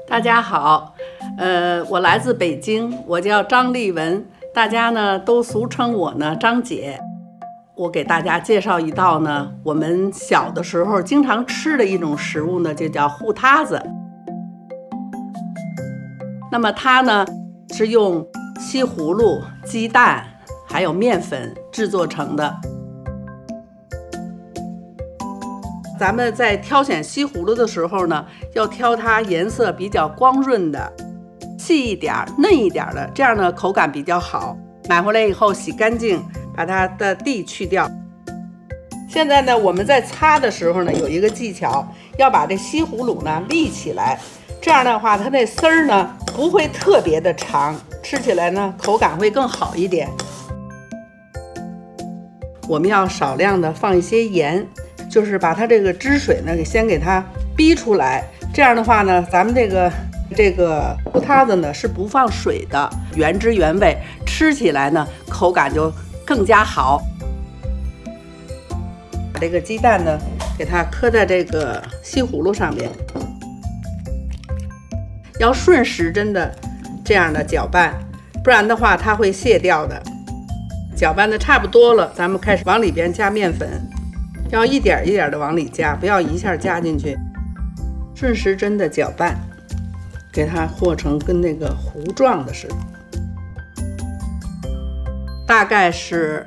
大家好，我来自北京，我叫张丽文，大家呢都俗称我呢张姐。我给大家介绍一道呢，我们小的时候经常吃的一种食物呢，就叫糊塌子。那么它呢是用西葫芦、鸡蛋还有面粉制作成的。咱们在挑选西葫芦的时候呢，要挑它颜色比较光润的、细一点、嫩一点的，这样呢口感比较好。买回来以后洗干净，把它的蒂去掉。现在呢，我们在擦的时候呢，有一个技巧，要把这西葫芦呢立起来，这样的话，它那丝儿呢不会特别的长，吃起来呢口感会更好一点。我们要少量的放一些盐。就是把它这个汁水呢，先给它逼出来。这样的话呢，咱们这个糊塌子呢是不放水的，原汁原味，吃起来呢口感就更加好。把这个鸡蛋呢，给它磕在这个西葫芦上面，要顺时针的这样的搅拌，不然的话它会泄掉的。搅拌的差不多了，咱们开始往里边加面粉。要一点一点的往里加，不要一下加进去，顺时针的搅拌，给它和成跟那个糊状的似的。大概是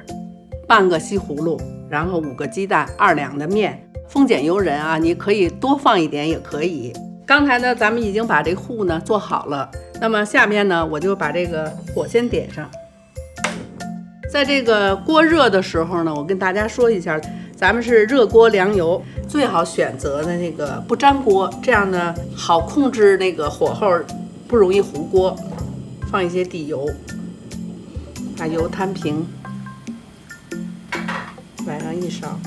半个西葫芦，然后5个鸡蛋，2两的面。丰俭由人啊，你可以多放一点也可以。刚才呢，咱们已经把这糊呢做好了，那么下面呢，我就把这个火先点上。在这个锅热的时候呢，我跟大家说一下。咱们是热锅凉油，最好选择的那个不粘锅，这样呢好控制那个火候，不容易糊锅。放一些底油，把油摊平，崴上一勺，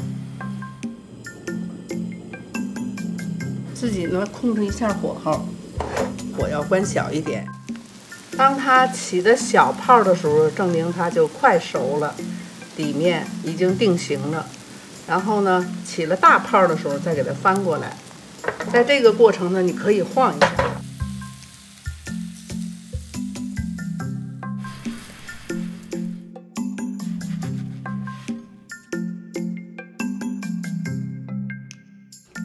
自己呢控制一下火候，火要关小一点。当它起的小泡的时候，证明它就快熟了，底面已经定型了。然后呢，起了大泡的时候再给它翻过来，在这个过程呢，你可以晃一下。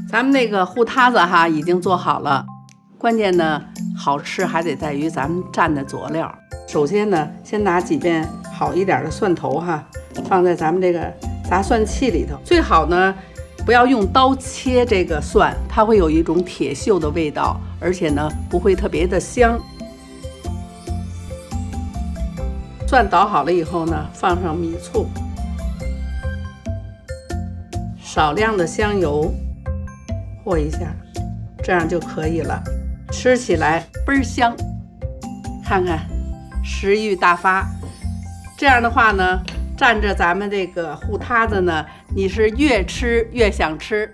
咱们那个糊塌子哈已经做好了，关键呢，好吃还得在于咱们蘸的佐料。首先呢，先拿几片好一点的蒜头哈，放在咱们这个杂蒜器里头，最好呢不要用刀切这个蒜，它会有一种铁锈的味道，而且呢不会特别的香。蒜捣好了以后呢，放上米醋，少量的香油，和一下，这样就可以了。吃起来倍儿香，看看食欲大发。这样的话呢，蘸着咱们这个糊塌子呢，你是越吃越想吃。